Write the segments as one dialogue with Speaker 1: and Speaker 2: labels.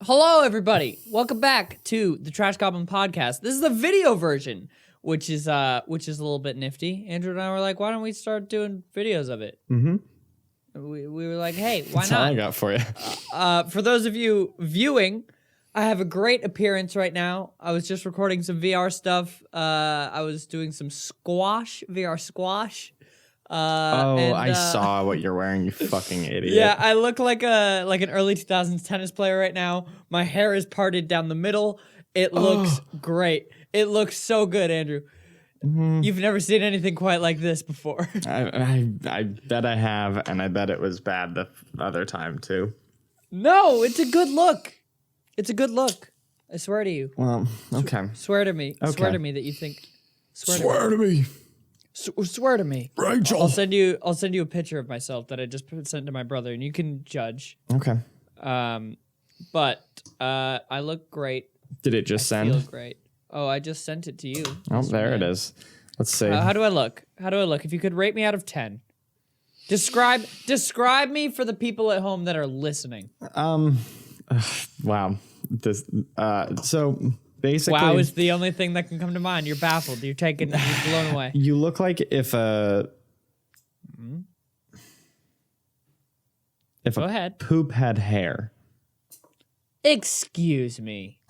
Speaker 1: Hello, everybody. Welcome back to the Trash Goblin podcast. This is the video version, which is a little bit nifty. Andrew and I were like, why don't we start doing videos of it?
Speaker 2: Mm-hmm.
Speaker 1: We were like, hey, why
Speaker 2: That's
Speaker 1: not?
Speaker 2: all I got for you.
Speaker 1: For those of you viewing, I have a great appearance right now. I was just recording some VR stuff. I was doing some VR squash.
Speaker 2: I saw what you're wearing, you fucking idiot.
Speaker 1: Yeah, I look like an early 2000s tennis player right now. My hair is parted down the middle. It looks great. It looks so good, Andrew. Mm-hmm. You've never seen anything quite like this before.
Speaker 2: I bet I have, and I bet it was bad the other time too.
Speaker 1: No, it's a good look. It's a good look. I swear to you.
Speaker 2: Well, okay.
Speaker 1: Swear to me.
Speaker 2: Okay.
Speaker 1: Swear to me that you think.
Speaker 2: Swear to me.
Speaker 1: Swear to me,
Speaker 2: Rachel.
Speaker 1: I'll send you a picture of myself that I just sent to my brother, and you can judge.
Speaker 2: Okay.
Speaker 1: But I look great.
Speaker 2: Did it just
Speaker 1: I
Speaker 2: send?
Speaker 1: feel great. Oh, I just sent it to you.
Speaker 2: Oh, there it is. Let's see.
Speaker 1: How do I look? If you could rate me out of 10. Describe me for the people at home that are listening.
Speaker 2: Wow. This. So basically,
Speaker 1: Wow is the only thing that can come to mind. You're baffled. You're blown away.
Speaker 2: You look like if
Speaker 1: Go
Speaker 2: a
Speaker 1: ahead.
Speaker 2: poop had hair.
Speaker 1: Excuse me.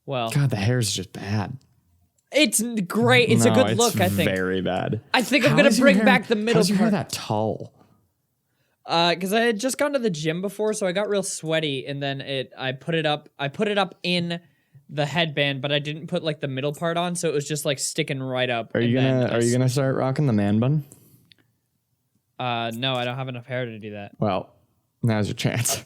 Speaker 1: Well,
Speaker 2: God, the hair's just bad.
Speaker 1: it's great. It's a good look, I think.
Speaker 2: Very bad.
Speaker 1: I think I'm going to bring back the middle
Speaker 2: How's your hair
Speaker 1: part.
Speaker 2: that tall?
Speaker 1: Because I had just gone to the gym before, so I got real sweaty, and then I put it up in the headband, but I didn't put like the middle part on, so it was just like sticking right up.
Speaker 2: Are you gonna start rocking the man bun?
Speaker 1: No, I don't have enough hair to do that.
Speaker 2: Well, now's your chance.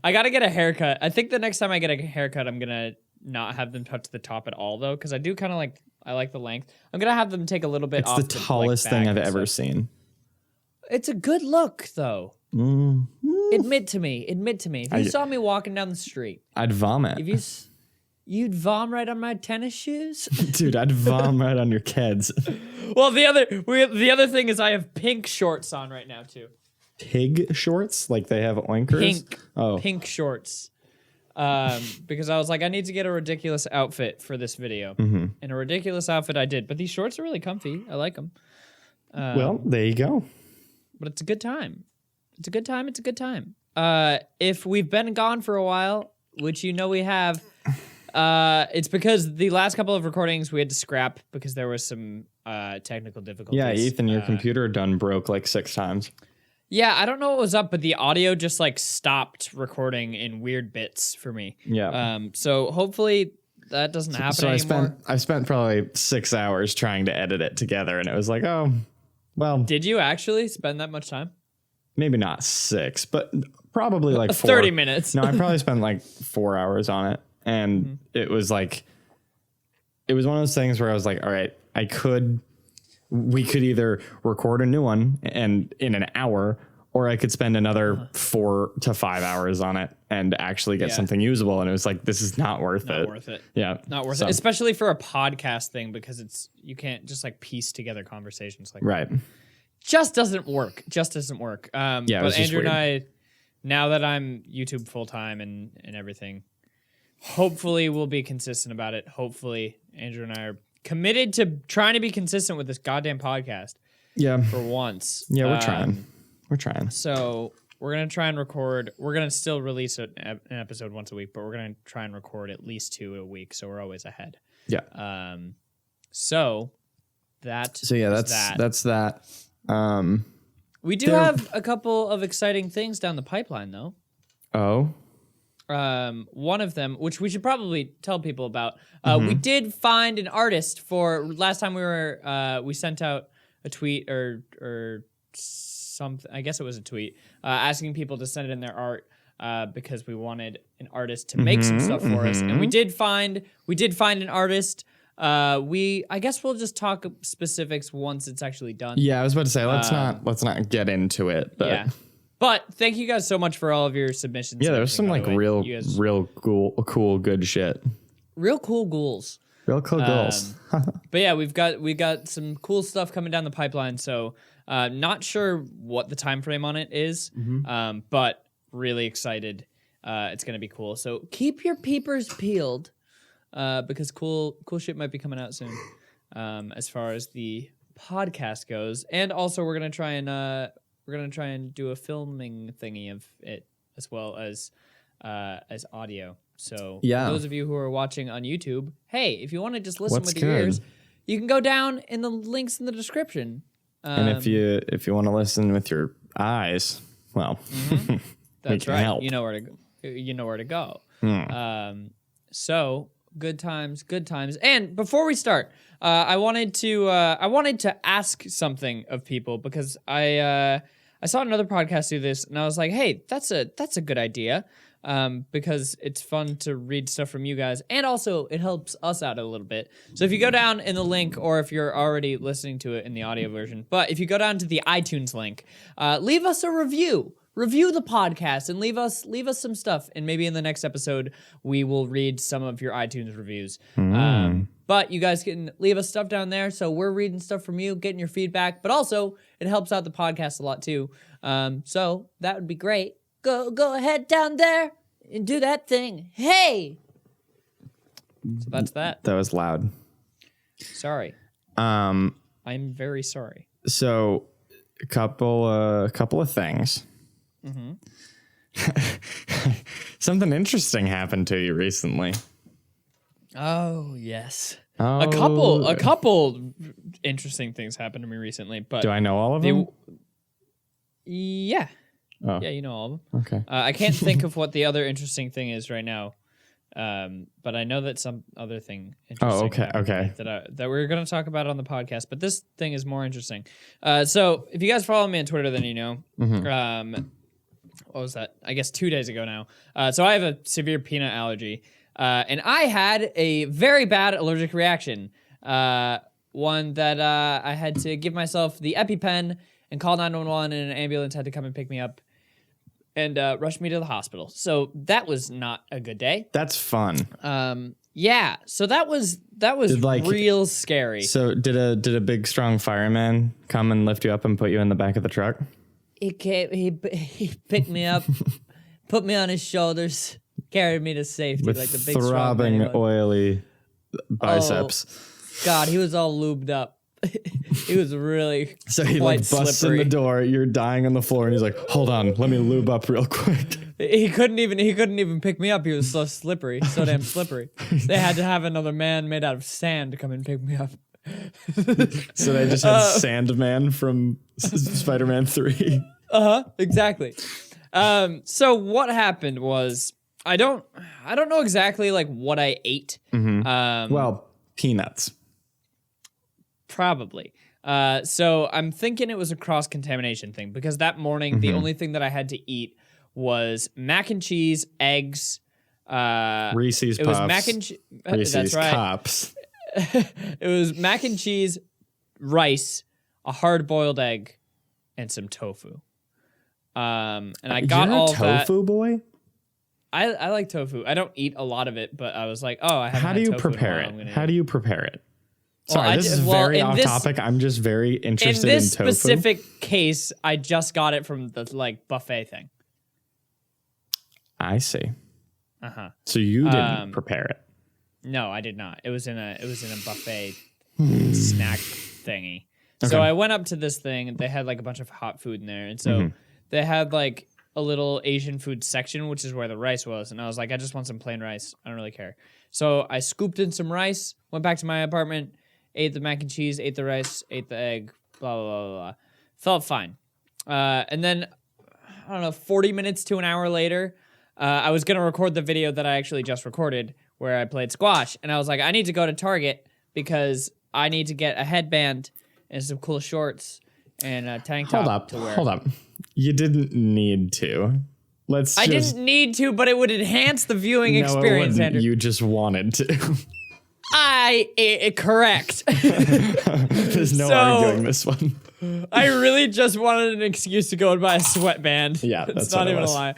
Speaker 1: I gotta get a haircut. I think the next time I get a haircut, I'm gonna not have them touch the top at all, though, because I do kind of like the length. I'm gonna have them take a little bit off.
Speaker 2: It's the tallest thing I've ever seen.
Speaker 1: It's a good look, though. Admit to me. If you saw me walking down the street,
Speaker 2: I'd vomit.
Speaker 1: You'd vom right on my tennis shoes?
Speaker 2: Dude, I'd vom right on your kids.
Speaker 1: Well, the other thing is I have pink shorts on right now, too.
Speaker 2: Pig shorts? Like they have oinkers?
Speaker 1: Pink shorts. Because I was like, I need to get a ridiculous outfit for this video. And a ridiculous outfit I did. But these shorts are really comfy. I like them.
Speaker 2: Well, there you go.
Speaker 1: But it's a good time. It's a good time. If we've been gone for a while, which you know we have, it's because the last couple of recordings we had to scrap because there was some technical difficulties.
Speaker 2: Yeah, Ethan, your computer done broke like 6 times.
Speaker 1: Yeah, I don't know what was up, but the audio just like stopped recording in weird bits for me.
Speaker 2: Yeah.
Speaker 1: So hopefully that doesn't happen anymore.
Speaker 2: I spent probably 6 hours trying to edit it together, and it was like, oh, well.
Speaker 1: Did you actually spend that much time?
Speaker 2: Maybe not 6, but probably like 4.
Speaker 1: 30 minutes.
Speaker 2: No, I probably spent like 4 hours on it. And it was like, it was one of those things where I was like, all right, we could either record a new one and in an hour, or I could spend another 4 to 5 hours on it and actually get something usable. And it was like, this is not worth it.
Speaker 1: Not worth it.
Speaker 2: Yeah.
Speaker 1: Not worth it. Especially for a podcast thing, because you can't just like piece together conversations like
Speaker 2: right.
Speaker 1: that. Just doesn't work. But Andrew and I, now that I'm YouTube full time and everything, hopefully we'll be consistent about it. Hopefully Andrew and I are committed to trying to be consistent with this goddamn podcast.
Speaker 2: Yeah.
Speaker 1: For once.
Speaker 2: Yeah, we're trying. We're trying.
Speaker 1: So we're going to try and record. We're going to still release an episode once a week, but we're going to try and record at least 2 a week. So we're always ahead.
Speaker 2: Yeah.
Speaker 1: So that's
Speaker 2: that.
Speaker 1: We do have a couple of exciting things down the pipeline, though.
Speaker 2: Oh.
Speaker 1: One of them, which we should probably tell people about, we did find an artist for last time we sent out a tweet or something. I guess it was a tweet asking people to send in their art because we wanted an artist to make some stuff for us, and we did find an artist. I guess we'll just talk specifics once it's actually done.
Speaker 2: Yeah, I was about to say let's not get into it. But.
Speaker 1: Yeah. But thank you guys so much for all of your submissions.
Speaker 2: Yeah, there's some like real cool, good shit.
Speaker 1: Real cool ghouls.
Speaker 2: Real cool ghouls.
Speaker 1: But yeah, we got some cool stuff coming down the pipeline. So not sure what the time frame on it is, but really excited. It's gonna be cool. So keep your peepers peeled, because cool shit might be coming out soon. As far as the podcast goes, and also we're gonna try and do a filming thingy of it as well as audio. So for those of you who are watching on YouTube, hey, if you want to just listen with your ears, you can go down in the links in the description.
Speaker 2: And if you want to listen with your eyes, well,
Speaker 1: that's right.
Speaker 2: Help.
Speaker 1: You know where to go. So good times. And before we start, I wanted to ask something of people, because I saw another podcast do this, and I was like, hey, that's a good idea. Because it's fun to read stuff from you guys, and also it helps us out a little bit. So if you go down in the link, or if you're already listening to it in the audio version, but if you go down to the iTunes link, leave us a review the podcast, and leave us some stuff, and maybe in the next episode we will read some of your iTunes reviews. But you guys can leave us stuff down there, so we're reading stuff from you, getting your feedback, but also it helps out the podcast a lot too. So that would be great. Go ahead down there and do that thing. Hey! So that's that.
Speaker 2: That was loud.
Speaker 1: Sorry. I'm very sorry.
Speaker 2: So a couple of things. Something interesting happened to you recently.
Speaker 1: Oh, yes.
Speaker 2: Oh.
Speaker 1: A couple interesting things happened to me recently, but
Speaker 2: do I know all of them?
Speaker 1: Yeah.
Speaker 2: Oh.
Speaker 1: Yeah, you know all of them.
Speaker 2: Okay.
Speaker 1: I can't think of what the other interesting thing is right now, but I know that some other thing interesting
Speaker 2: okay.
Speaker 1: that we're going to talk about on the podcast, but this thing is more interesting. So if you guys follow me on Twitter, then you know. What was that? I guess 2 days ago now. So I have a severe peanut allergy, and I had a very bad allergic reaction. One that I had to give myself the EpiPen and call 911, and an ambulance had to come and pick me up and rush me to the hospital. So that was not a good day.
Speaker 2: That's fun.
Speaker 1: Yeah. So that was real scary.
Speaker 2: So did a big strong fireman come and lift you up and put you in the back of the truck?
Speaker 1: He picked me up, put me on his shoulders, carried me to safety
Speaker 2: with
Speaker 1: like the big
Speaker 2: throbbing oily biceps.
Speaker 1: Oh, God, he was all lubed up. He was really
Speaker 2: so he
Speaker 1: quite
Speaker 2: busts
Speaker 1: slippery.
Speaker 2: in the door. You're dying on the floor, and he's like, "Hold on, let me lube up real quick."
Speaker 1: He couldn't even pick me up. He was so slippery, so damn slippery. They had to have another man made out of sand to come and pick me up.
Speaker 2: So they just had Sandman from Spider-Man 3.
Speaker 1: Exactly. So what happened was I don't know exactly like what I ate.
Speaker 2: Well, peanuts.
Speaker 1: Probably. So I'm thinking it was a cross-contamination thing, because that morning the only thing that I had to eat was mac and cheese, eggs,
Speaker 2: Reese's
Speaker 1: it
Speaker 2: Puffs.
Speaker 1: was mac and cheese.
Speaker 2: Reese's
Speaker 1: That's right.
Speaker 2: Cups.
Speaker 1: It was mac and cheese, rice, a hard-boiled egg, and some tofu. And I got all that.
Speaker 2: Tofu boy?
Speaker 1: I like tofu. I don't eat a lot of it, but I was like, oh, I haven't
Speaker 2: How
Speaker 1: had
Speaker 2: do you
Speaker 1: tofu in a
Speaker 2: prepare
Speaker 1: while.
Speaker 2: it? How do you prepare it?
Speaker 1: Well,
Speaker 2: Sorry, this is very off topic. I'm just very interested in
Speaker 1: this
Speaker 2: tofu.
Speaker 1: specific case, I just got it from the like buffet thing.
Speaker 2: I see. So you didn't prepare it.
Speaker 1: No, I did not. It was in a buffet snack thingy.
Speaker 2: Okay.
Speaker 1: So I went up to this thing, and they had like a bunch of hot food in there, and so they had like a little Asian food section, which is where the rice was, and I was like, I just want some plain rice. I don't really care. So I scooped in some rice, went back to my apartment, ate the mac and cheese, ate the rice, ate the egg, blah blah blah blah. Felt fine. And then I don't know, 40 minutes to an hour later, I was gonna record the video that I actually just recorded, where I played squash, and I was like, I need to go to Target because I need to get a headband and some cool shorts and a tank top to wear.
Speaker 2: Hold up. You didn't need to. I
Speaker 1: didn't need to, but it would enhance the viewing experience,
Speaker 2: it wouldn't.
Speaker 1: Andrew.
Speaker 2: You just wanted to.
Speaker 1: Correct.
Speaker 2: There's no arguing this one.
Speaker 1: I really just wanted an excuse to go and buy a sweatband.
Speaker 2: Yeah, that's
Speaker 1: not
Speaker 2: what it
Speaker 1: even
Speaker 2: was.
Speaker 1: a lie.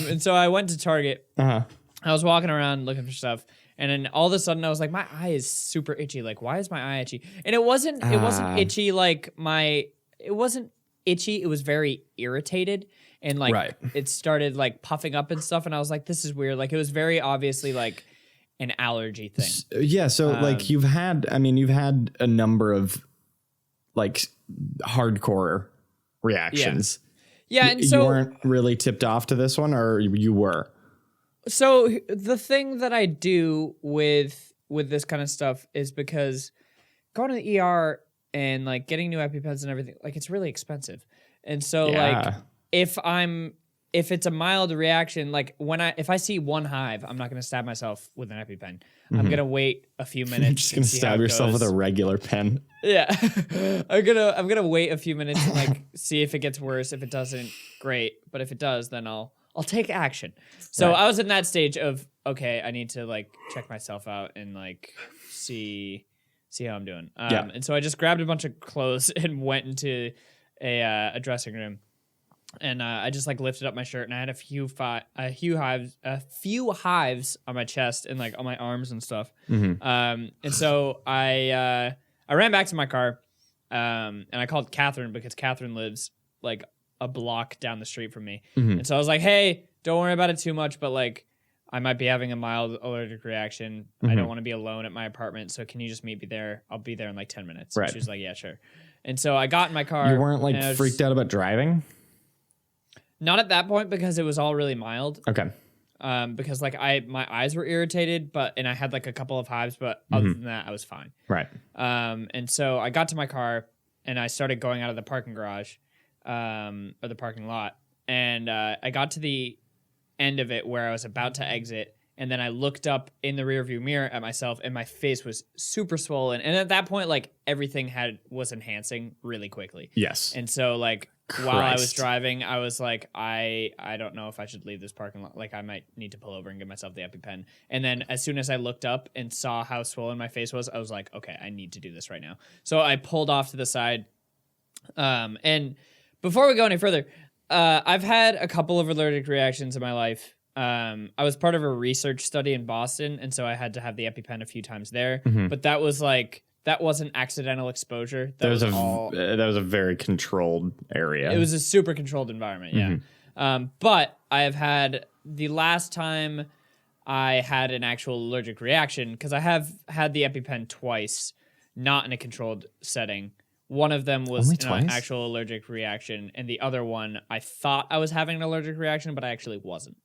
Speaker 1: And so I went to Target.
Speaker 2: Uh-huh.
Speaker 1: I was walking around looking for stuff, and then all of a sudden I was like, my eye is super itchy. Like, why is my eye itchy? And it wasn't itchy like it wasn't itchy. It was very irritated. and like it started like puffing up and stuff, and I was like, this is weird. Like it was very obviously like an allergy thing.
Speaker 2: Yeah, so like you've had a number of like hardcore reactions.
Speaker 1: Yeah, and so
Speaker 2: you weren't really tipped off to this one, or you were?
Speaker 1: So the thing that I do with this kind of stuff is because going to the ER and like getting new EpiPens and everything, like it's really expensive. And so like if it's a mild reaction, like if I see one hive, I'm not going to stab myself with an EpiPen. I'm going to wait a few minutes.
Speaker 2: You're just going to stab yourself with a regular pen.
Speaker 1: Yeah. I'm going to wait a few minutes and like see if it gets worse. If it doesn't, great. But if it does, then I'll take action. So I was in that stage of, okay, I need to like check myself out and like see how I'm doing. And so I just grabbed a bunch of clothes and went into a dressing room. And I just like lifted up my shirt, and I had a few hives on my chest and like on my arms and stuff. And so I ran back to my car, and I called Catherine because Catherine lives like a block down the street from me. And so I was like, hey, don't worry about it too much, but like I might be having a mild allergic reaction. I don't want to be alone at my apartment, so can you just meet me there? I'll be there in like 10 minutes. Right. She was like, yeah, sure. And so I got in my car.
Speaker 2: You weren't like freaked out about driving?
Speaker 1: Not at that point because it was all really mild.
Speaker 2: Okay.
Speaker 1: Because like my eyes were irritated, and I had like a couple of hives, but other than that, I was fine.
Speaker 2: Right.
Speaker 1: And so I got to my car and I started going out of the parking garage, or the parking lot, and I got to the end of it where I was about to exit, and then I looked up in the rearview mirror at myself, and my face was super swollen. And at that point, like everything was enhancing really quickly.
Speaker 2: Yes.
Speaker 1: And so like while I was driving, I was like, I don't know if I should leave this parking lot. Like I might need to pull over and give myself the EpiPen. And then as soon as I looked up and saw how swollen my face was, I was like, okay, I need to do this right now. So I pulled off to the side. And before we go any further, I've had a couple of allergic reactions in my life. I was part of a research study in Boston, and so I had to have the EpiPen a few times there. But that wasn't accidental exposure. That was a
Speaker 2: very controlled area.
Speaker 1: It was a super controlled environment, yeah. But I have had the last time I had an actual allergic reaction, because I have had the EpiPen twice, not in a controlled setting. One of them was an actual allergic reaction, and the other one, I thought I was having an allergic reaction, but I actually wasn't.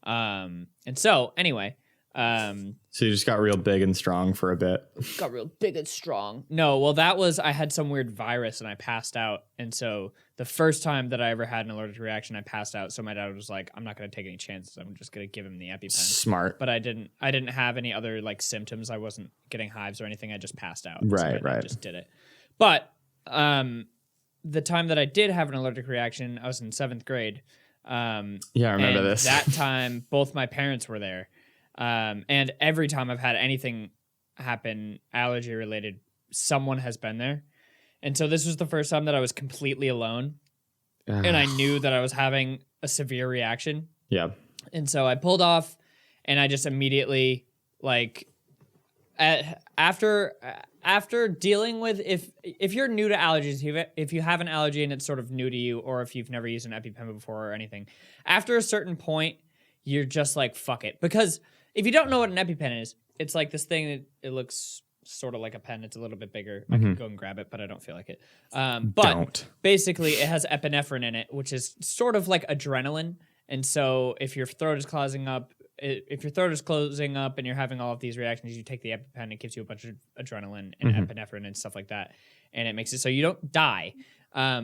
Speaker 1: And so, anyway.
Speaker 2: So you just got real big and strong for a bit.
Speaker 1: Got real big and strong. No, well, I had some weird virus, and I passed out. And so the first time that I ever had an allergic reaction, I passed out. So my dad was like, I'm not going to take any chances. I'm just going to give him the EpiPen.
Speaker 2: Smart.
Speaker 1: But I didn't have any other like symptoms. I wasn't getting hives or anything. I just passed out.
Speaker 2: Right.
Speaker 1: I just did it. But the time that I did have an allergic reaction, I was in 7th grade.
Speaker 2: I remember this.
Speaker 1: That time, both my parents were there. And every time I've had anything happen allergy related, someone has been there. And so this was the first time that I was completely alone. And I knew that I was having a severe reaction.
Speaker 2: Yeah. And
Speaker 1: so I pulled off, and I just immediately like after dealing with if you're new to allergies, if you have an allergy and it's sort of new to you, or if you've never used an EpiPen before or anything, after a certain point, you're just like, fuck it. Because if you don't know what an EpiPen is, it's like this thing that it looks sort of like a pen. It's a little bit bigger. I can go and grab it, but I don't feel like it. But basically, it has epinephrine in it, which is sort of like adrenaline. And so if your throat is closing up, and you're having all of these reactions, you take the EpiPen, it gives you a bunch of adrenaline and epinephrine and stuff like that. And it makes it so you don't die.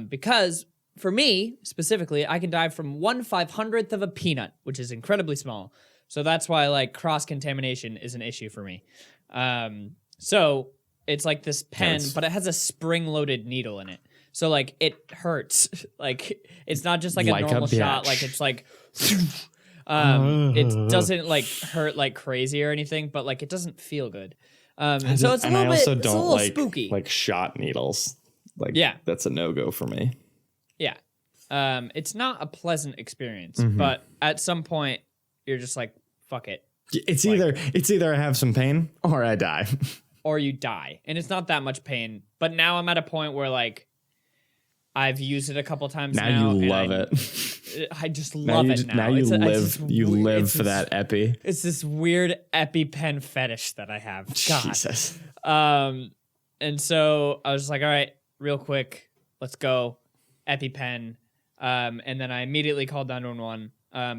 Speaker 1: Because for me, specifically, I can die from 1/500th of a peanut, which is incredibly small. So that's why like cross-contamination is an issue for me. So it's like this pen, but it has a spring-loaded needle in it. So like it hurts. Like it's not just like a normal shot. Like it's like... it doesn't like hurt like crazy or anything, but like it doesn't feel good. And so it's a little spooky.
Speaker 2: Like shot needles. Like that's a no-go for me.
Speaker 1: Yeah. It's not a pleasant experience, but at some point you're just like, fuck it.
Speaker 2: It's either I have some pain or I die.
Speaker 1: Or you die. And it's not that much pain. But now I'm at a point where like I've used it a couple times
Speaker 2: now.
Speaker 1: Now
Speaker 2: You love it.
Speaker 1: I just love it now.
Speaker 2: Now you live for that epi.
Speaker 1: It's this weird EpiPen fetish that I have. God.
Speaker 2: Jesus.
Speaker 1: And so I was just like, all right, real quick, let's go. EpiPen. And then I immediately called 911.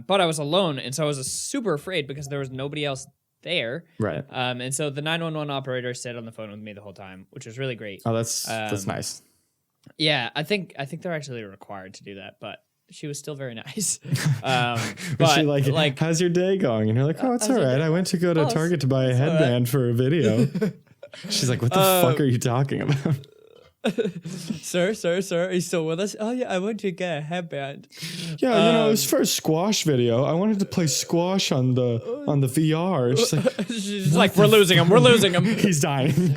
Speaker 1: But I was alone, and so I was super afraid because there was nobody else there.
Speaker 2: Right.
Speaker 1: And so the 911 operator stayed on the phone with me the whole time, which was really great.
Speaker 2: Oh, that's nice.
Speaker 1: Yeah, I think they're actually required to do that, but she was still very nice. But
Speaker 2: she like, how's your day going? And you're like, oh, it's all right. I went to go to Target to buy a headband for a video. She's like, what the fuck are you talking about?
Speaker 1: Sir, are you still with us? Oh yeah, I went to get a headband.
Speaker 2: Yeah, it was for a squash video. I wanted to play squash on the VR.
Speaker 1: She's like, we're losing him.
Speaker 2: He's dying.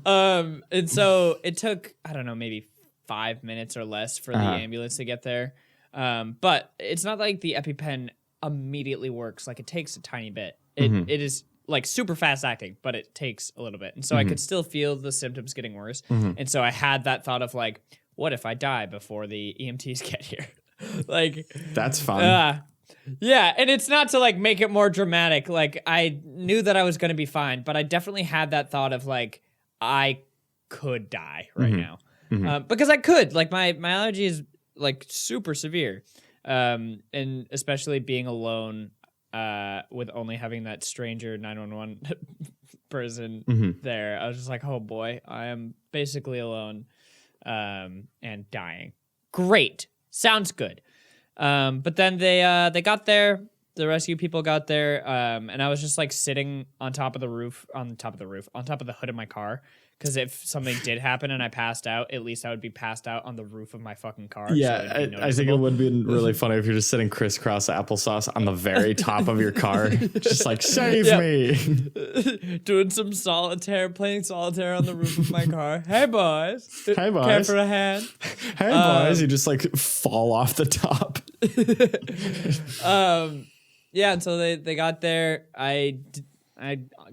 Speaker 1: And so it took, I don't know, maybe 5 minutes or less for the ambulance to get there. But it's not like the EpiPen immediately works. Like, it takes a tiny bit. It is like super fast acting, but it takes a little bit. And so I could still feel the symptoms getting worse. And so I had that thought of like, what if I die before the EMTs get here? Like,
Speaker 2: that's fun.
Speaker 1: Yeah, and it's not to like make it more dramatic. Like, I knew that I was going to be fine, but I definitely had that thought of like, I could die right now. Because I could. Like, my allergy is like super severe. And especially being alone with only having that stranger 911 person there. I was just like, oh boy, I am basically alone and dying. Great. Sounds good. But then they got there. The rescue people got there, and I was just like sitting on top of the hood of my car. Because if something did happen and I passed out, at least I would be passed out on the roof of my fucking car.
Speaker 2: Yeah,
Speaker 1: so
Speaker 2: I think it would be really funny if you're just sitting crisscross applesauce on the very top of your car. Just like, save me.
Speaker 1: Doing some solitaire, playing solitaire on the roof of my car. Hey, boys.
Speaker 2: Hey, boys.
Speaker 1: Care for a hand?
Speaker 2: Hey, boys. You just like fall off the top.
Speaker 1: Yeah, and so they got there. I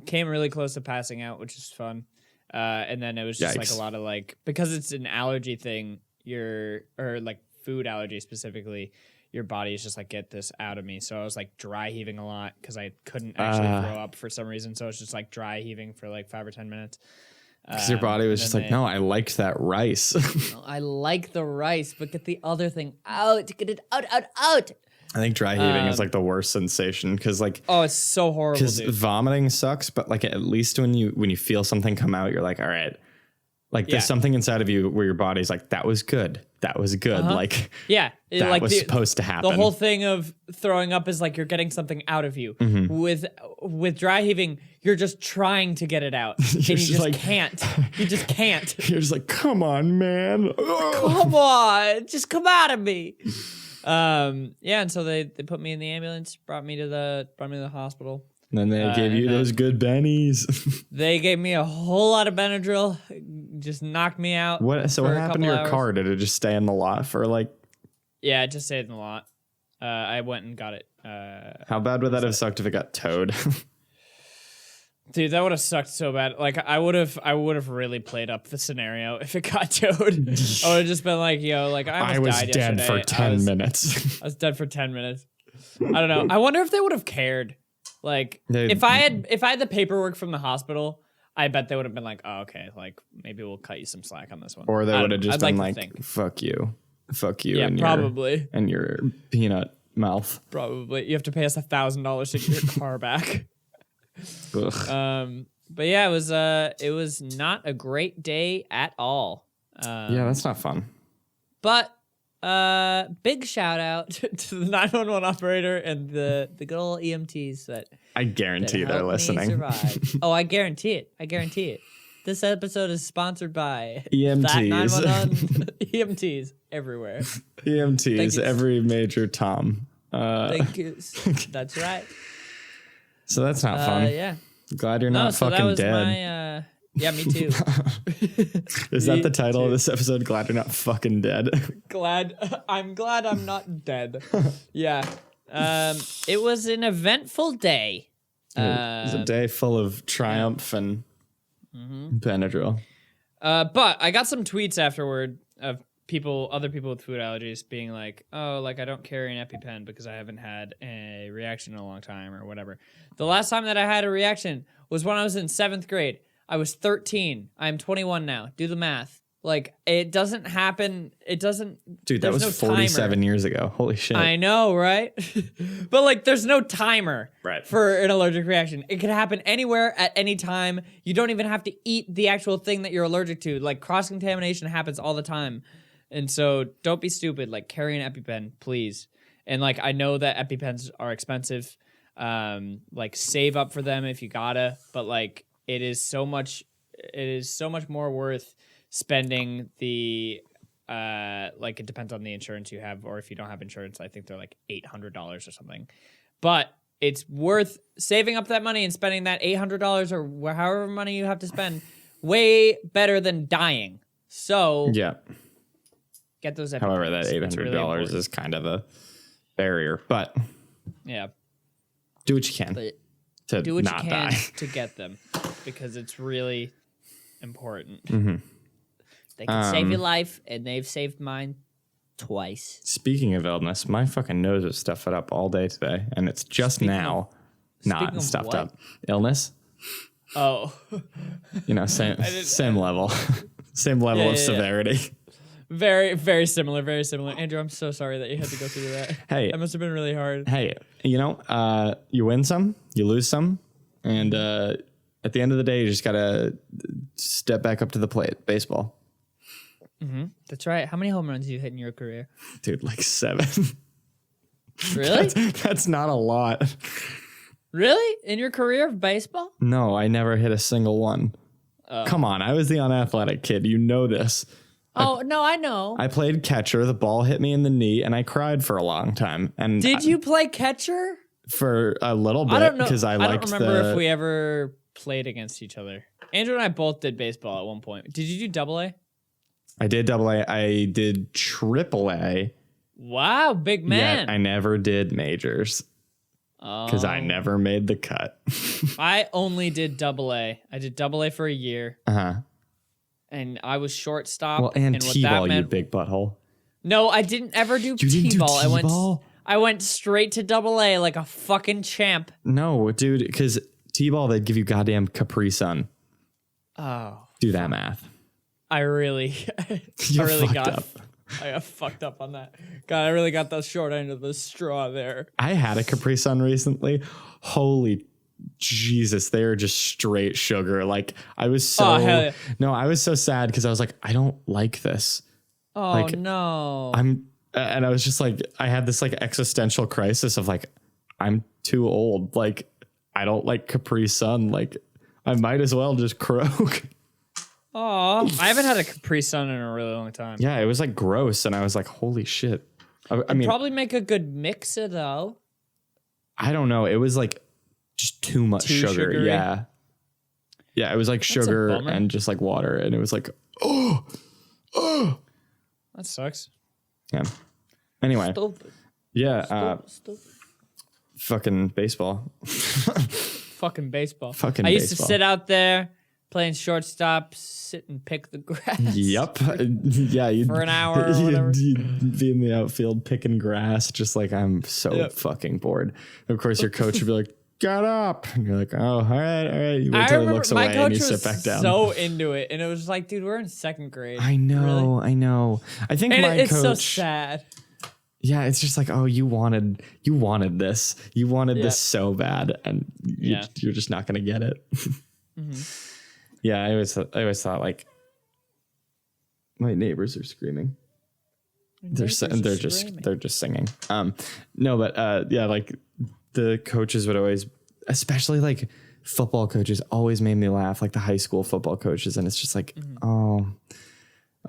Speaker 1: came really close to passing out, which is fun. And then it was just like a lot of like, because it's an allergy thing, or like food allergy specifically, your body is just like, get this out of me. So I was like dry heaving a lot because I couldn't actually throw up for some reason. So it's just like dry heaving for like 5 or 10 minutes.
Speaker 2: Because your body was just like, no, I liked that rice.
Speaker 1: I like the rice, but get the other thing out. Get it out.
Speaker 2: I think dry heaving is like the worst sensation because like,
Speaker 1: oh, it's so horrible. Because
Speaker 2: vomiting sucks, but like at least when you feel something come out, you're like, all right, like there's something inside of you where your body's like, that was good. Like,
Speaker 1: yeah,
Speaker 2: that
Speaker 1: like
Speaker 2: was supposed to happen.
Speaker 1: The whole thing of throwing up is like you're getting something out of you. With dry heaving, you're just trying to get it out, and you just like, can't. You just can't.
Speaker 2: You're just like, come on, man.
Speaker 1: Come on, just come out of me. Yeah, and so they put me in the ambulance, brought me to the hospital.
Speaker 2: And then they gave you those good bennies.
Speaker 1: They gave me a whole lot of Benadryl, just knocked me out.
Speaker 2: What happened to your car? Did it just stay in the lot for like?
Speaker 1: Yeah, it just stayed in the lot. I went and got it.
Speaker 2: How bad would that have sucked if it got towed?
Speaker 1: Dude, that would have sucked so bad. Like, I would have really played up the scenario if it got towed. I would have just been like, yo, like I was
Speaker 2: dead yesterday. For 10 minutes.
Speaker 1: I was dead for 10 minutes. I don't know. I wonder if they would have cared. Like, if I had the paperwork from the hospital, I bet they would have been like, oh, okay, like maybe we'll cut you some slack on this one.
Speaker 2: Or they would have just been like, fuck you.
Speaker 1: Yeah,
Speaker 2: and
Speaker 1: probably.
Speaker 2: And your peanut mouth.
Speaker 1: Probably. You have to pay us $1,000 to get your car back.
Speaker 2: Ugh.
Speaker 1: But yeah, it was not a great day at all.
Speaker 2: Yeah, that's not fun.
Speaker 1: But big shout out to the 911 operator and the good old EMTs that
Speaker 2: I guarantee they're listening.
Speaker 1: Oh, I guarantee it. This episode is sponsored by
Speaker 2: EMTs.
Speaker 1: That 911 EMTs everywhere.
Speaker 2: EMTs, every major Tom.
Speaker 1: Thank you. That's right.
Speaker 2: So that's not fun.
Speaker 1: Yeah.
Speaker 2: Glad you're not fucking
Speaker 1: dead. Yeah, me too.
Speaker 2: Is that the title of this episode? Glad you're not fucking dead.
Speaker 1: I'm glad I'm not dead. Yeah. It was an eventful day.
Speaker 2: It was a day full of triumph and Benadryl.
Speaker 1: But I got some tweets afterward of other people with food allergies being like, oh, like I don't carry an EpiPen because I haven't had a reaction in a long time or whatever. The last time that I had a reaction was when I was in 7th grade. I was 13. I'm 21 now. Do the math. Like, it doesn't happen. It doesn't.
Speaker 2: Dude, that was
Speaker 1: no
Speaker 2: 47
Speaker 1: timer.
Speaker 2: years ago. Holy shit.
Speaker 1: I know, right? But like, there's no timer for an allergic reaction. It can happen anywhere at any time. You don't even have to eat the actual thing that you're allergic to. Like, cross-contamination happens all the time. And so don't be stupid. Like, carry an EpiPen, please. And like, I know that EpiPens are expensive. Like, save up for them if you gotta. But like, it is so much more worth spending the like, it depends on the insurance you have, or if you don't have insurance, I think they're like $800 or something. But it's worth saving up that money and spending that $800 or however money you have to spend way better than dying. So
Speaker 2: yeah,
Speaker 1: get those EpiPens.
Speaker 2: However, that $800 is kind of a barrier, but
Speaker 1: yeah,
Speaker 2: do what you can to
Speaker 1: do what
Speaker 2: not
Speaker 1: you can
Speaker 2: die.
Speaker 1: to get them, because it's really important.
Speaker 2: Mm-hmm.
Speaker 1: They can save your life, and they've saved mine twice.
Speaker 2: Speaking of illness, my fucking nose was stuffed up all day today, and it's just now not stuffed up. Illness?
Speaker 1: Oh.
Speaker 2: You know, same level. Same level of severity.
Speaker 1: Very, very similar, very similar. Andrew, I'm so sorry that you had to go through that.
Speaker 2: Hey.
Speaker 1: That must have been really hard.
Speaker 2: Hey, you know, you win some, you lose some, and at the end of the day, you just got to step back up to the plate. Baseball.
Speaker 1: Mm-hmm. That's right. How many home runs have you hit in your career?
Speaker 2: Dude, like 7.
Speaker 1: Really?
Speaker 2: That's not a lot.
Speaker 1: Really? In your career of baseball?
Speaker 2: No, I never hit a single one. Come on, I was the unathletic kid. You know this.
Speaker 1: No, I know.
Speaker 2: I played catcher. The ball hit me in the knee, and I cried for a long time. And
Speaker 1: did you play catcher?
Speaker 2: For a little bit,
Speaker 1: I don't know.
Speaker 2: because I liked
Speaker 1: don't remember if we ever played against each other. Andrew and I both did baseball at one point. Did you do double A?
Speaker 2: I did double A. I did triple A.
Speaker 1: Wow, big man.
Speaker 2: Yet I never did majors because I never made the cut.
Speaker 1: I only did double A. I did double A for a year.
Speaker 2: Uh-huh.
Speaker 1: And I was shortstop.
Speaker 2: Well, and T-ball, you big butthole.
Speaker 1: No, I didn't ever do T-ball.
Speaker 2: Didn't do T-ball?
Speaker 1: I went straight to double A like a fucking champ.
Speaker 2: No, dude, because T-ball, they'd give you goddamn Capri Sun.
Speaker 1: Oh.
Speaker 2: Do that math.
Speaker 1: I really got fucked up on that. God, I really got the short end of the straw there.
Speaker 2: I had a Capri Sun recently. Holy Jesus, they are just straight sugar. Like, I was so I was so sad because I was like, I don't like this.
Speaker 1: Oh,
Speaker 2: like,
Speaker 1: no.
Speaker 2: And I was just like, I had this like existential crisis of like, I'm too old. Like, I don't like Capri Sun. Like, I might as well just croak.
Speaker 1: Oh, I haven't had a Capri Sun in a really long time.
Speaker 2: Yeah, it was like gross, and I was like, holy shit. I mean,
Speaker 1: probably make a good mixer though.
Speaker 2: I don't know. It was like just too much sugar.
Speaker 1: Sugary.
Speaker 2: Yeah. Yeah, it was like sugar and just like water, and it was like, oh.
Speaker 1: That sucks.
Speaker 2: Yeah. Anyway.
Speaker 1: Stupid.
Speaker 2: Yeah.
Speaker 1: Stupid.
Speaker 2: Fucking baseball.
Speaker 1: Fucking baseball.
Speaker 2: Fucking
Speaker 1: I used
Speaker 2: baseball.
Speaker 1: to sit out there playing shortstop, sit and pick the grass.
Speaker 2: Yep. Yeah.
Speaker 1: For an hour or whatever.
Speaker 2: You'd be in the outfield picking grass, just like, I'm so fucking bored. Of course, your coach would be like, get up. And you're like, oh, all right. You wait till he looks away and you sit back down.
Speaker 1: So into it. And it was like, dude, we're in 2nd grade.
Speaker 2: I know.
Speaker 1: Really?
Speaker 2: I know. I think
Speaker 1: and
Speaker 2: my
Speaker 1: it's
Speaker 2: coach.
Speaker 1: So sad.
Speaker 2: Yeah, it's just like, oh, you wanted this. You wanted this so bad, and you're just not gonna get it. Mm-hmm. Yeah, I always thought like, my neighbors are screaming. They're just singing. No, but yeah, like the coaches would always, especially like football coaches, always made me laugh. Like the high school football coaches, and it's just like, oh,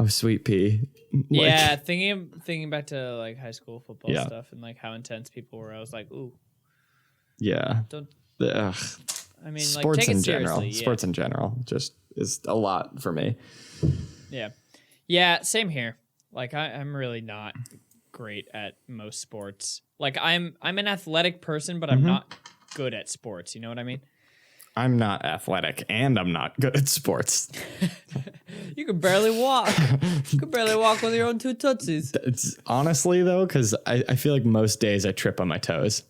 Speaker 2: sweet pea. Like,
Speaker 1: yeah, thinking back to like high school football stuff and like how intense people were, I was like, ooh.
Speaker 2: Yeah.
Speaker 1: I mean,
Speaker 2: sports
Speaker 1: like, take
Speaker 2: in
Speaker 1: it
Speaker 2: general.
Speaker 1: seriously.
Speaker 2: Sports in general just is a lot for me.
Speaker 1: Yeah. Yeah, same here. Like I'm really not great at most sports. Like I'm an athletic person, but I'm not good at sports. You know what I mean?
Speaker 2: I'm not athletic and I'm not good at sports.
Speaker 1: You can barely walk. You can barely walk with your own two tootsies.
Speaker 2: It's honestly though, because I feel like most days I trip on my toes,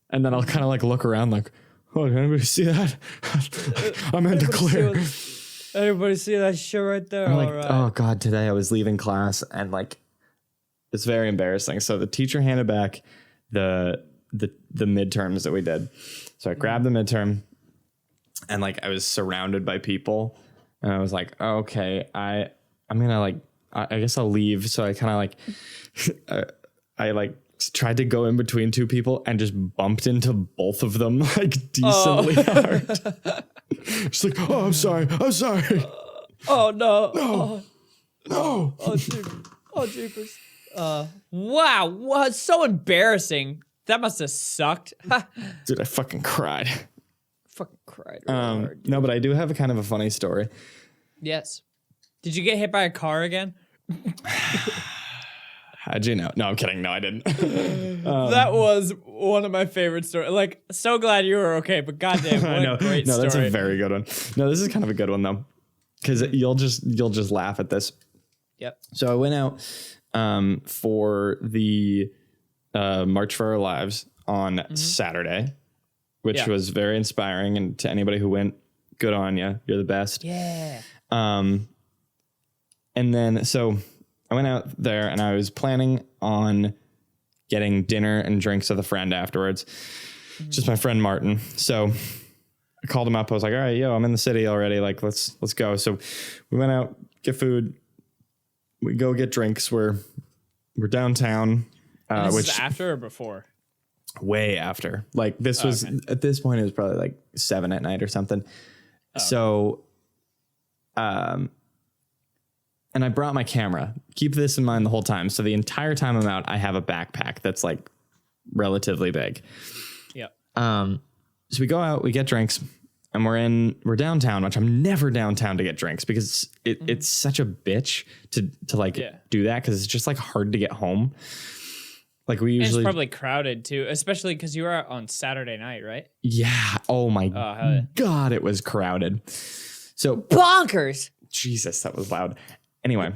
Speaker 2: and then I'll kind of like look around like, oh, did anybody see that? I meant to clear.
Speaker 1: Everybody see that shit right there?
Speaker 2: I'm like,
Speaker 1: all right.
Speaker 2: oh God, today I was leaving class and like, it's very embarrassing. So the teacher handed back the midterms that we did. So I grabbed the midterm and like I was surrounded by people and I was like, oh, okay, I'm gonna like, I guess I'll leave. So I kind of like, I like tried to go in between two people and just bumped into both of them like decently hard. Just like, oh, I'm sorry.
Speaker 1: Oh no.
Speaker 2: No. No.
Speaker 1: Oh jeepers. Wow. What? So embarrassing. That must have sucked.
Speaker 2: Dude, I fucking cried.
Speaker 1: Fucking cried. Really hard,
Speaker 2: no, but I do have a kind of a funny story.
Speaker 1: Yes. Did you get hit by a car again?
Speaker 2: How'd you know? No, I'm kidding. No, I didn't.
Speaker 1: That was one of my favorite stories. Like, so glad you were okay, but goddamn, what a great story.
Speaker 2: No, that's a very good one. No, this is kind of a good one though, because you'll just laugh at this.
Speaker 1: Yep.
Speaker 2: So I went out for the March for Our Lives on Saturday, which was very inspiring. And to anybody who went, good on you. You're the best.
Speaker 1: Yeah.
Speaker 2: And then, so I went out there and I was planning on getting dinner and drinks with a friend afterwards. Just my friend Martin. So I called him up. I was like, all right, I'm in the city already. Like, let's go. So we went out, get food. We go get drinks. We're downtown.
Speaker 1: Which is after or before?
Speaker 2: Way after. Like this was at this point, it was probably like 7 at night or something. So, and I brought my camera. Keep this in mind the whole time. So the entire time I'm out, I have a backpack that's like relatively big.
Speaker 1: Yep.
Speaker 2: So we go out, we get drinks, and we're downtown, which I'm never downtown to get drinks because it's such a bitch to like do that because it's just like hard to get home. Like we usually,
Speaker 1: it's probably crowded too, especially because you were out on Saturday night, right?
Speaker 2: Yeah. Oh my God, it was crowded. So
Speaker 1: bonkers.
Speaker 2: Jesus, that was loud. Anyway,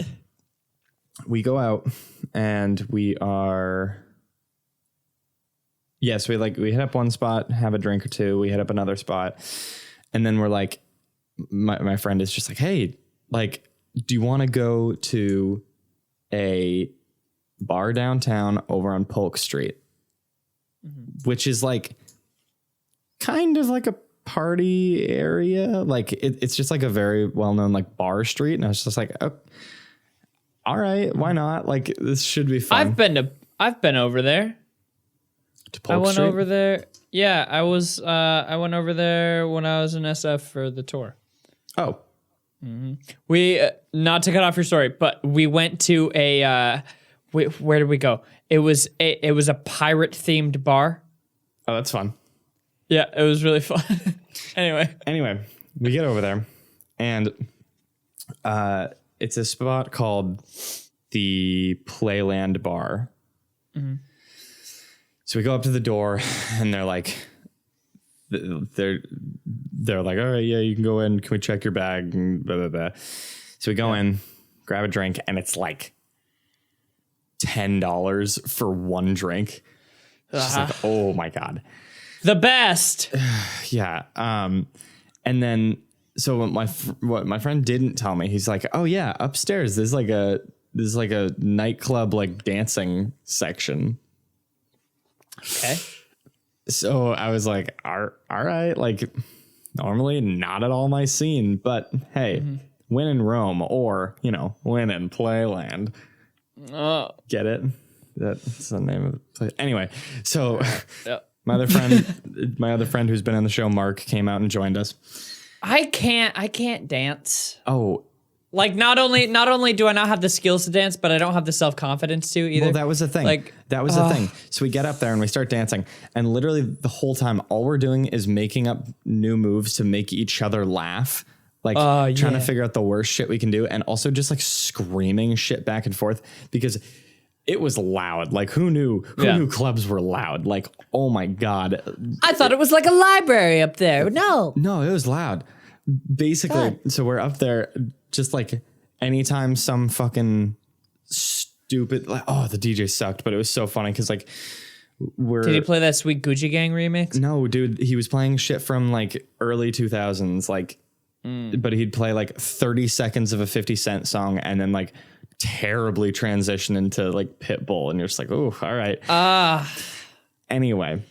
Speaker 2: we go out and we are. Yes, we hit up one spot, have a drink or two. We hit up another spot, and then we're like, my friend is just like, hey, like, do you want to go to a bar downtown over on Polk Street, which is like kind of like a party area. Like it's just like a very well-known like bar street. And I was just like, oh, all right, why not? Like this should be fun.
Speaker 1: I've been over there.
Speaker 2: To Polk Street?
Speaker 1: Over there. Yeah, I went over there when I was in SF for the tour.
Speaker 2: Oh.
Speaker 1: We, not to cut off your story, but we went to a, where did we go? It was a pirate themed bar.
Speaker 2: Oh, that's fun.
Speaker 1: Yeah, it was really fun. Anyway,
Speaker 2: we get over there and it's a spot called the Playland Bar. So we go up to the door and they're like, all right, yeah, you can go in. Can we check your bag? And blah, blah, blah. So we go in, grab a drink, and it's like $10 for one drink. It's like, oh my God.
Speaker 1: The best.
Speaker 2: Yeah. And then, so what my friend didn't tell me, he's like, oh yeah, upstairs, there's like a nightclub, like dancing section.
Speaker 1: Okay.
Speaker 2: So I was like, all right, like normally not at all my scene, but hey, win in Rome or, win in Playland.
Speaker 1: Oh.
Speaker 2: Get it? That's the name of the place. Anyway, so my other friend who's been on the show, Mark, came out and joined us.
Speaker 1: I can't dance.
Speaker 2: Oh.
Speaker 1: Like not only do I not have the skills to dance, but I don't have the self-confidence to either.
Speaker 2: Well, that was the thing. The thing. So we get up there and we start dancing, and literally the whole time, all we're doing is making up new moves to make each other laugh. Like trying to figure out the worst shit we can do, and also just like screaming shit back and forth because it was loud. Like who knew clubs were loud? Like, oh my God.
Speaker 1: I thought it was like a library up there. No,
Speaker 2: it was loud. Basically, so we're up there just like anytime some fucking stupid, like, oh, the DJ sucked, but it was so funny because like did
Speaker 1: he play that Sweet Gucci Gang remix?
Speaker 2: No, dude, he was playing shit from like early 2000s, like, but he'd play like 30 seconds of a 50 Cent song and then like terribly transition into like Pitbull, and you're just like, oh, all right. Anyway,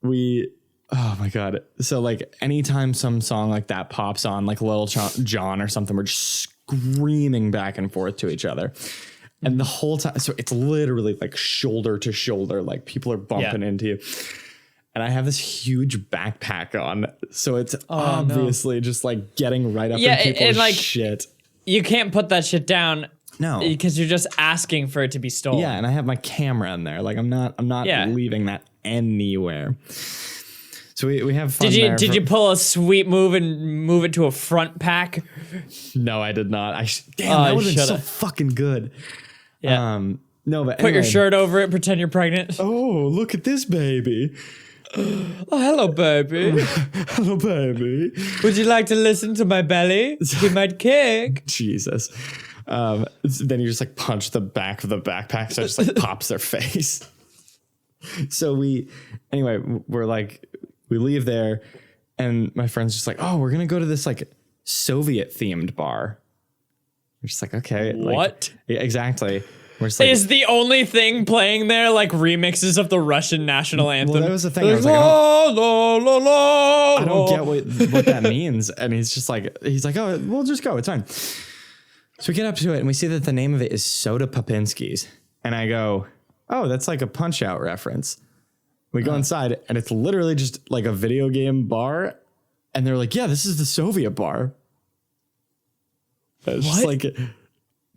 Speaker 2: oh my God. So like anytime some song like that pops on, like Lil Jon or something, we're just screaming back and forth to each other. And the whole time, so it's literally like shoulder to shoulder, like people are bumping into you. And I have this huge backpack on, so it's obviously just like getting right up in people's like, shit.
Speaker 1: You can't put that shit down.
Speaker 2: No,
Speaker 1: because you're just asking for it to be stolen.
Speaker 2: Yeah, and I have my camera in there. Like I'm not leaving that anywhere. So we have fun.
Speaker 1: Did you pull a sweet move and move it to a front pack?
Speaker 2: No, I did not. That would have been so fucking good.
Speaker 1: Yeah.
Speaker 2: No, but
Speaker 1: put your shirt over it, pretend you're pregnant.
Speaker 2: Oh, look at this baby.
Speaker 1: Oh, hello, baby.
Speaker 2: Hello, baby.
Speaker 1: Would you like to listen to my belly? He might kick.
Speaker 2: Jesus. Then you just like punch the back of the backpack, so it just like pops their face. So we're like, we leave there, and my friend's just like, oh, we're gonna go to this like Soviet themed bar. We're just like, okay,
Speaker 1: what?
Speaker 2: Like, yeah, exactly. We're just like,
Speaker 1: is the only thing playing there like remixes of the Russian national anthem?
Speaker 2: Well, that was the thing. I was
Speaker 1: like,
Speaker 2: I don't get what that means. And he's like, oh, we'll just go. It's fine. So we get up to it and we see that the name of it is Soda Popinski's. And I go, oh, that's like a Punch Out reference. We go inside and it's literally just like a video game bar. And they're like, yeah, this is the Soviet bar. It's just like,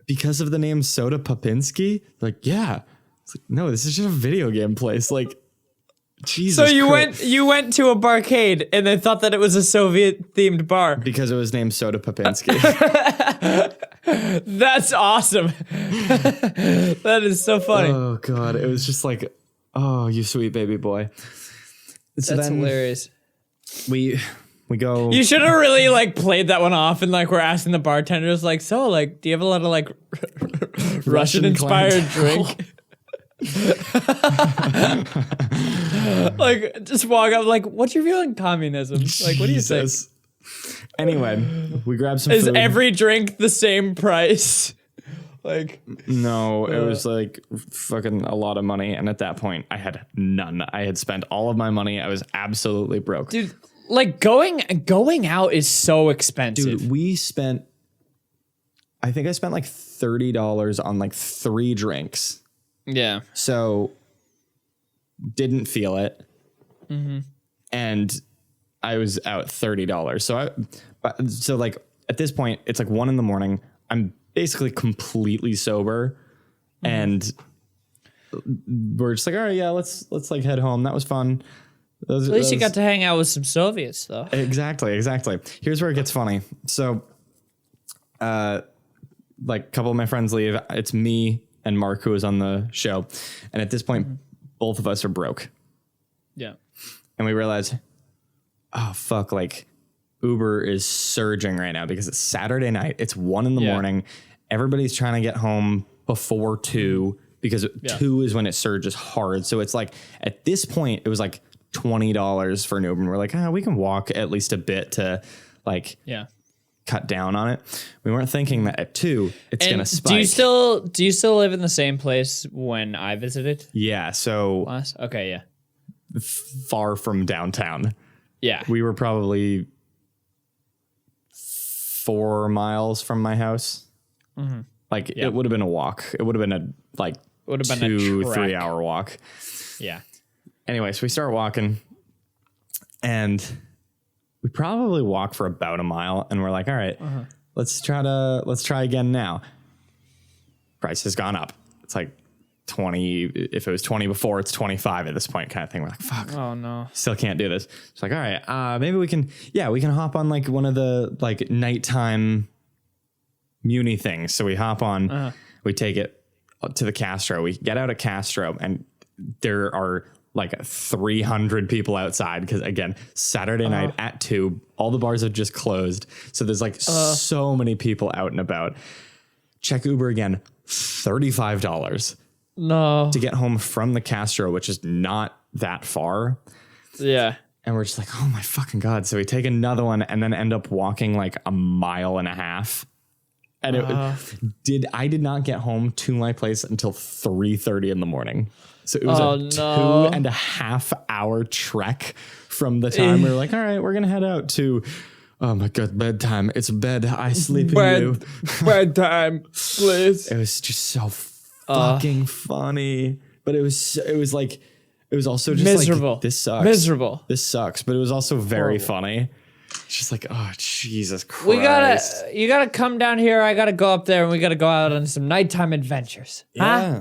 Speaker 2: because of the name Soda Popinski? Like, yeah. It's like, no, this is just a video game place. Like, Jesus.
Speaker 1: So you went to a barcade and they thought that it was a Soviet themed bar
Speaker 2: because it was named Soda Popinski.
Speaker 1: That's awesome. That is so funny.
Speaker 2: Oh God, it was just like, oh, you sweet baby boy. So
Speaker 1: that's hilarious.
Speaker 2: We go.
Speaker 1: You should have really like played that one off and like we're asking the bartenders like, so like, do you have a lot of like Russian inspired drink? Like just walk up like, what's your view on communism? Like, what do you think?
Speaker 2: Anyway, we grabbed some
Speaker 1: Is
Speaker 2: food.
Speaker 1: every drink the same price? Like,
Speaker 2: no, it was like fucking a lot of money. And at that point I had none. I had spent all of my money. I was absolutely broke.
Speaker 1: Dude, like going out is so expensive.
Speaker 2: Dude, I think I spent like $30 on like 3 drinks.
Speaker 1: Yeah.
Speaker 2: So didn't feel it.
Speaker 1: Mm-hmm.
Speaker 2: And I was out $30. So like at this point, it's like 1 a.m. I'm basically completely sober. Mm-hmm. And we're just like, all right, yeah, let's like head home. That was fun.
Speaker 1: At least you got to hang out with some Soviets, though.
Speaker 2: Exactly. Here's where it gets funny. So, like a couple of my friends leave. It's me and Mark who was on the show. And at this point, both of us are broke.
Speaker 1: Yeah.
Speaker 2: And we realize, oh, fuck, like Uber is surging right now because it's Saturday night. It's 1 a.m. Everybody's trying to get home before 2 because 2 is when it surges hard. So it's like at this point, it was like $20 for an Uber. And we're like, we can walk at least a bit to like cut down on it. We weren't thinking that at 2 it's gonna spike.
Speaker 1: Do you still live in the same place when I visited?
Speaker 2: Yeah. So
Speaker 1: okay, yeah.
Speaker 2: Far from downtown.
Speaker 1: Yeah.
Speaker 2: We were probably 4 miles from my house. Mm-hmm. Like it would have been a walk. It would have been a 2-3 hour walk.
Speaker 1: Yeah.
Speaker 2: Anyway, so we start walking and we probably walk for about a mile and we're like, all right, let's try again now. Price has gone up. It's like 20. If it was 20 before, it's 25 at this point kind of thing. We're like, fuck.
Speaker 1: Oh no.
Speaker 2: Still can't do this. It's like, all right, maybe we can hop on like one of the like nighttime Muni things. So we hop on, we take it to the Castro. We get out of Castro and there are like 300 people outside because, again, Saturday night at 2, all the bars have just closed. So there's like so many people out and about. Check Uber again, $35 to get home from the Castro, which is not that far.
Speaker 1: Yeah.
Speaker 2: And we're just like, oh my fucking God. So we take another one and then end up walking like a mile and a half. And I did not get home to my place until 3:30 in the morning. So it was a 2.5 hour trek from the time we were like, all right, we're going to head out to, oh my God, bedtime. It's bed. I sleep in you.
Speaker 1: Bedtime, please.
Speaker 2: It was just so fucking funny. But it was also just
Speaker 1: miserable.
Speaker 2: Like, this sucks.
Speaker 1: Miserable.
Speaker 2: This sucks. But it was also very funny. It's just like, oh, Jesus Christ.
Speaker 1: You gotta come down here. I gotta go up there and we gotta go out on some nighttime adventures.
Speaker 2: Yeah.
Speaker 1: Huh?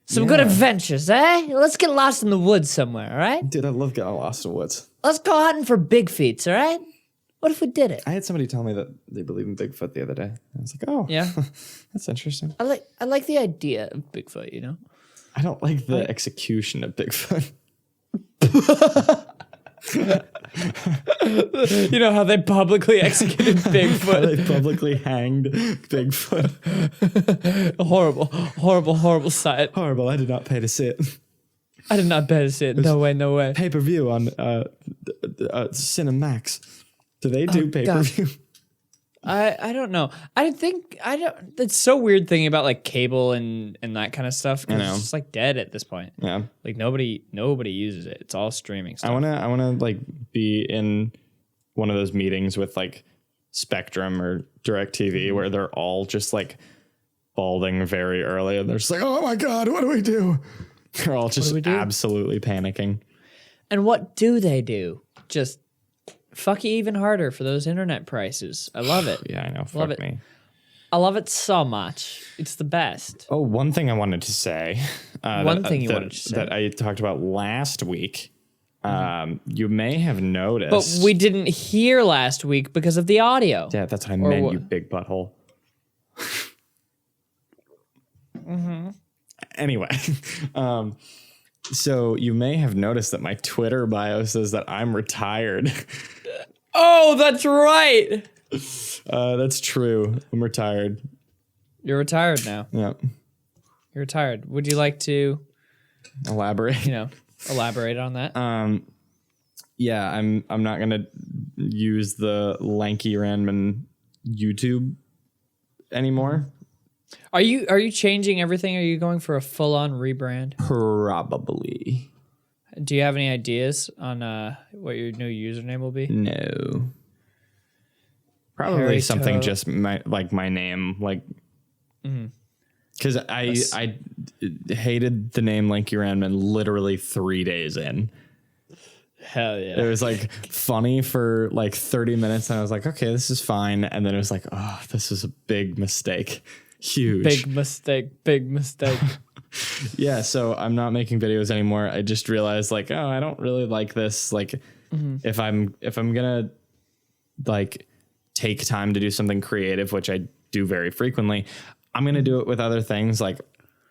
Speaker 1: Some good adventures, eh? Let's get lost in the woods somewhere, all right?
Speaker 2: Dude, I love getting lost in the woods.
Speaker 1: Let's go hunting for big feats, all right? What if we did it?
Speaker 2: I had somebody tell me that they believe in Bigfoot the other day. I was like, oh,
Speaker 1: yeah,
Speaker 2: that's interesting.
Speaker 1: I like the idea of Bigfoot, you know?
Speaker 2: I don't like the execution of Bigfoot.
Speaker 1: You know how they publicly executed Bigfoot?
Speaker 2: They publicly hanged Bigfoot.
Speaker 1: Horrible sight.
Speaker 2: Horrible. I did not pay to see it.
Speaker 1: I did not pay to see it. No way.
Speaker 2: Pay-per-view on Cinemax. Do they do pay-per-view?
Speaker 1: I don't know. It's so weird thinking about like cable and that kind of stuff.
Speaker 2: I know.
Speaker 1: It's just like dead at this point.
Speaker 2: Yeah.
Speaker 1: Like nobody uses it. It's all streaming stuff.
Speaker 2: I wanna like be in one of those meetings with like Spectrum or DirecTV where they're all just like balding very early and they're just like, oh my God, what do we do? They're all just absolutely panicking.
Speaker 1: And what do they do? Just fuck you even harder for those internet prices. I love it.
Speaker 2: Yeah, I know.
Speaker 1: Love
Speaker 2: Fuck
Speaker 1: it.
Speaker 2: me.
Speaker 1: I love it so much. It's the best.
Speaker 2: Oh, one thing I wanted to say.
Speaker 1: Wanted to say.
Speaker 2: That I talked about last week. You may have noticed.
Speaker 1: But we didn't hear last week because of the audio.
Speaker 2: Yeah, that's what I meant, you big butthole. Anyway. So you may have noticed that my Twitter bio says that I'm retired.
Speaker 1: Oh, that's right.
Speaker 2: That's true. I'm retired.
Speaker 1: You're retired now.
Speaker 2: Yeah.
Speaker 1: You're retired. Would you like to
Speaker 2: elaborate?
Speaker 1: Elaborate on that?
Speaker 2: Yeah, I'm not gonna use the lanky Randman YouTube anymore.
Speaker 1: Are you changing everything? Are you going for a full-on rebrand?
Speaker 2: Probably.
Speaker 1: Do you have any ideas on what your new username will be?
Speaker 2: No. Probably something just my name, like, because I hated the name Lanky Randman literally 3 days in.
Speaker 1: Hell yeah!
Speaker 2: It was like funny for like 30 minutes, and I was like, okay, this is fine, and then it was like, oh, this is a big mistake. Huge.
Speaker 1: Big mistake.
Speaker 2: Yeah, so I'm not making videos anymore. I just realized like, oh, I don't really like this. Like if I'm gonna like take time to do something creative, which I do very frequently, I'm gonna do it with other things. Like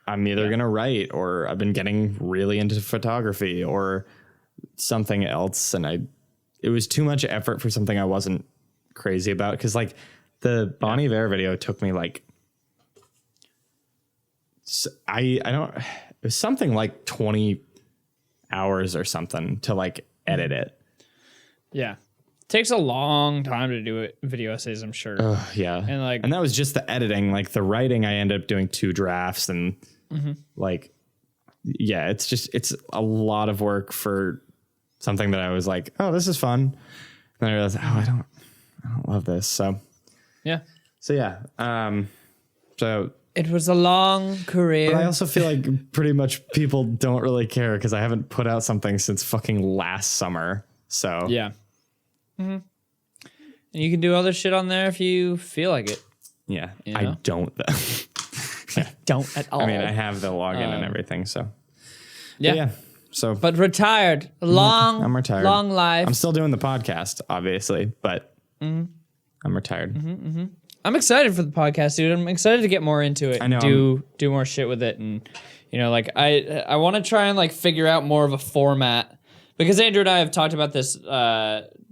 Speaker 2: I'm either gonna write, or I've been getting really into photography or something else. And it was too much effort for something I wasn't crazy about. Cause like the Bon Iver video took me like, I don't, it was something like 20 hours or something to like edit it.
Speaker 1: Yeah. Takes a long time to do it, video essays, I'm sure.
Speaker 2: Yeah. And that was just the editing. Like the writing, I ended up doing 2 drafts and like, yeah, it's a lot of work for something that I was like, oh, this is fun. And then I realized, oh, I don't love this. So
Speaker 1: yeah.
Speaker 2: So
Speaker 1: it was a long career.
Speaker 2: But I also feel like pretty much people don't really care because I haven't put out something since fucking last summer. So
Speaker 1: yeah. And you can do other shit on there if you feel like it.
Speaker 2: Yeah.
Speaker 1: You know?
Speaker 2: I don't though.
Speaker 1: I don't at all.
Speaker 2: I mean, I have the login and everything, so
Speaker 1: yeah.
Speaker 2: But yeah. So
Speaker 1: but retired. I'm
Speaker 2: retired.
Speaker 1: Long life.
Speaker 2: I'm still doing the podcast, obviously, but I'm retired.
Speaker 1: I'm excited for the podcast, dude. I'm excited to get more into it.
Speaker 2: I know,
Speaker 1: and do more shit with it, and like I want to try and like figure out more of a format, because Andrew and I have talked about this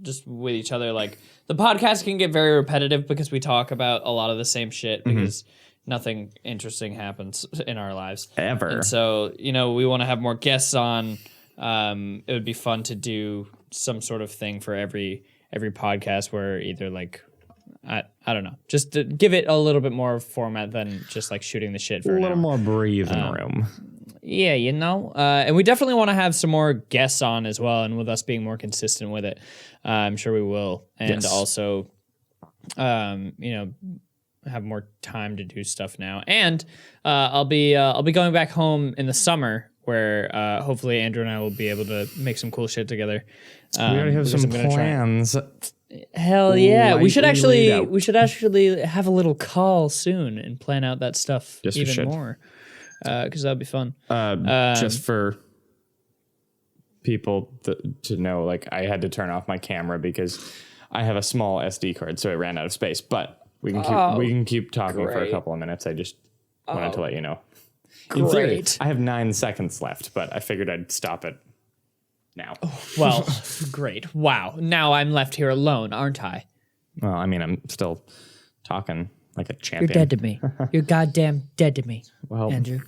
Speaker 1: just with each other. Like the podcast can get very repetitive because we talk about a lot of the same shit because nothing interesting happens in our lives
Speaker 2: ever.
Speaker 1: And so we want to have more guests on. It would be fun to do some sort of thing for every podcast where either like. I don't know. Just to give it a little bit more format than just like shooting the shit for
Speaker 2: a little more breathing room.
Speaker 1: Yeah, and we definitely want to have some more guests on as well. And with us being more consistent with it, I'm sure we will. And also, have more time to do stuff now. And I'll be going back home in the summer where hopefully Andrew and I will be able to make some cool shit together.
Speaker 2: We already have some plans.
Speaker 1: Hell yeah! We should actually have a little call soon and plan out that stuff even more, because that'd be fun.
Speaker 2: Just for people to know, like I had to turn off my camera because I have a small SD card, so it ran out of space. But we can keep talking for a couple of minutes. I just wanted to let you know. In theory, I have 9 seconds left, but I figured I'd stop it now.
Speaker 1: Well, great. Wow. Now I'm left here alone, aren't I?
Speaker 2: Well, I mean, I'm still talking like a champion.
Speaker 1: You're dead to me. You're goddamn dead to me,
Speaker 2: well,
Speaker 1: Andrew.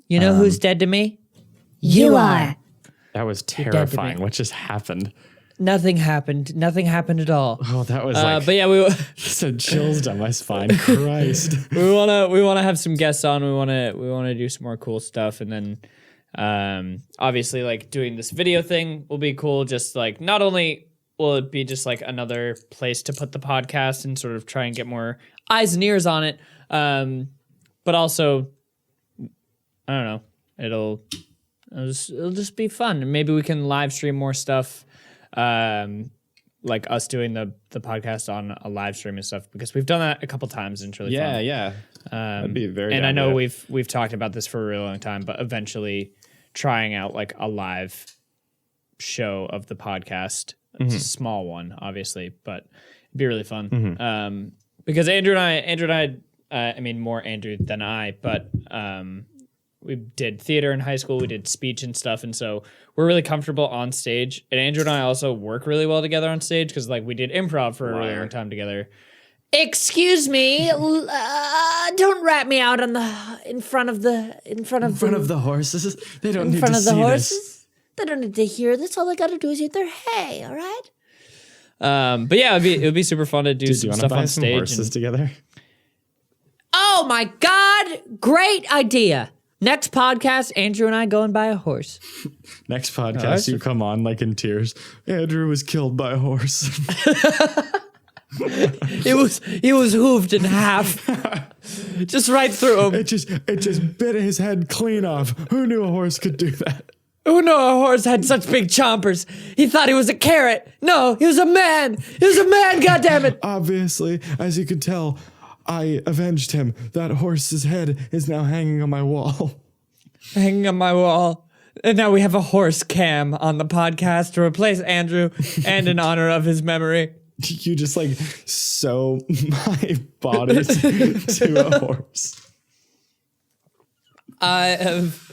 Speaker 1: You know who's dead to me?
Speaker 3: You are.
Speaker 2: That was terrifying. What just happened?
Speaker 1: Nothing happened. Nothing happened at all.
Speaker 2: Oh, that was like.
Speaker 1: But yeah, we
Speaker 2: sent chills down my spine. Christ.
Speaker 1: we wanna have some guests on. We wanna do some more cool stuff, and then. Obviously like doing this video thing will be cool. Just like, not only will it be just like another place to put the podcast and sort of try and get more eyes and ears on it. But also, I don't know, it'll just be fun. And maybe we can live stream more stuff. Like us doing the podcast on a live stream and stuff, because we've done that a couple times and it's really fun.
Speaker 2: Yeah. That'd be very.
Speaker 1: And I know we've talked about this for a really long time, but eventually trying out like a live show of the podcast. It's a small one, obviously, but it'd be really fun. Because Andrew and I, I mean more Andrew than I, but we did theater in high school, we did speech and stuff, and so we're really comfortable on stage. And Andrew and I also work really well together on stage because like we did improv for a really long time together.
Speaker 3: Excuse me, don't rat me out in front of
Speaker 2: the horses. They don't need
Speaker 3: in front
Speaker 2: to
Speaker 3: of the
Speaker 2: see
Speaker 3: horses.
Speaker 2: this.
Speaker 3: They don't need to hear this. All they got to do is eat their hay. All right.
Speaker 1: But yeah, it would be super fun to do some stuff on stage.
Speaker 2: Horses together.
Speaker 3: Oh my God! Great idea. Next podcast, Andrew and I go and buy a horse.
Speaker 2: Next podcast, you come on like in tears. Andrew was killed by a horse.
Speaker 1: He was hooved in half, just right through him.
Speaker 2: It just bit his head clean off. Who knew a horse could do that?
Speaker 1: Who knew a horse had such big chompers? He thought he was a carrot. No, he was a man. He was a man. Goddammit!
Speaker 2: Obviously, as you can tell, I avenged him. That horse's head is now hanging on my wall.
Speaker 1: Hanging on my wall. And now we have a horse cam on the podcast to replace Andrew, and in honor of his memory.
Speaker 2: You just like sew my body to a horse.
Speaker 1: I've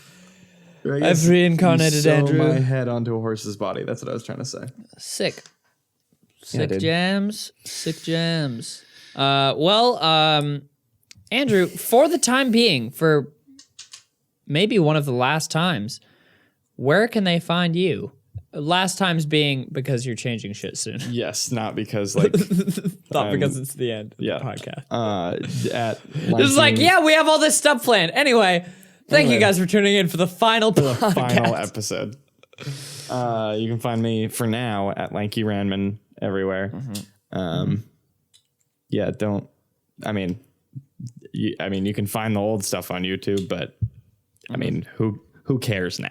Speaker 1: reincarnated Andrew.
Speaker 2: My head onto a horse's body. That's what I was trying to say.
Speaker 1: Sick
Speaker 2: dude.
Speaker 1: jams. Sick jams. Andrew, for the time being, for maybe one of the last times, where can they find you? Last times being because you're changing shit soon.
Speaker 2: Yes, not because like
Speaker 1: not because it's the end of the podcast.
Speaker 2: It's
Speaker 1: like, we have all this stuff planned. Anyway, thank you guys for tuning in for the final podcast.
Speaker 2: Final episode. You can find me for now at Lanky Ranman everywhere. You can find the old stuff on YouTube, but I mean, who cares now?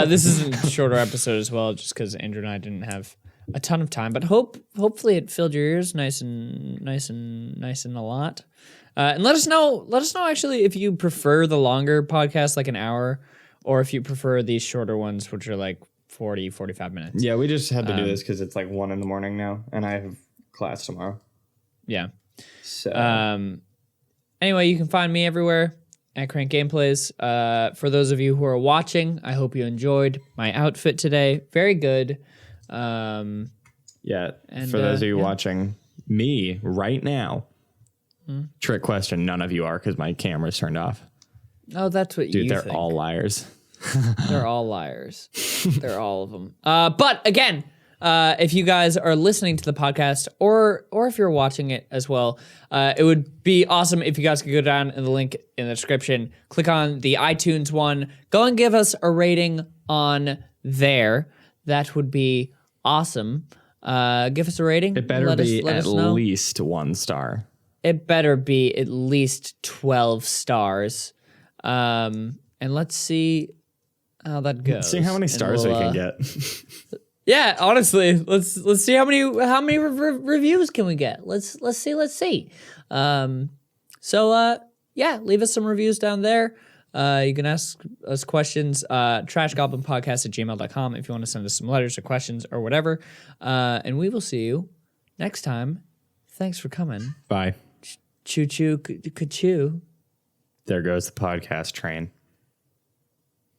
Speaker 1: This is a shorter episode as well, just because Andrew and I didn't have a ton of time, but hopefully it filled your ears nice and a lot. And let us know actually if you prefer the longer podcast, like an hour, or if you prefer these shorter ones, which are like 40, 45 minutes.
Speaker 2: Yeah, we just had to do this because it's like 1 a.m. now, and I have class tomorrow.
Speaker 1: Yeah.
Speaker 2: So
Speaker 1: Anyway, you can find me everywhere at CrankGameplays. For those of you who are watching, I hope you enjoyed my outfit today. Very good.
Speaker 2: yeah, for those of you watching me right now, trick question, none of you are because my camera's turned off.
Speaker 1: Oh, that's what
Speaker 2: Dude,
Speaker 1: you
Speaker 2: they're
Speaker 1: think.
Speaker 2: all liars.
Speaker 1: They're all liars. They're all of them. But again, if you guys are listening to the podcast or if you're watching it as well, it would be awesome if you guys could go down in the link in the description, click on the iTunes one, go and give us a rating on there. That would be awesome. Give us a rating.
Speaker 2: It better be at least 1 star.
Speaker 1: It better be at least 12 stars. And let's see how that goes.
Speaker 2: See how many stars we can get.
Speaker 1: Yeah, honestly, let's see how many reviews can we get. Let's see. Yeah, leave us some reviews down there. You can ask us questions, trashgoblinpodcast@gmail.com if you want to send us some letters or questions or whatever. And we will see you next time. Thanks for coming.
Speaker 2: Bye.
Speaker 1: Choo choo, ka-choo.
Speaker 2: There goes the podcast train.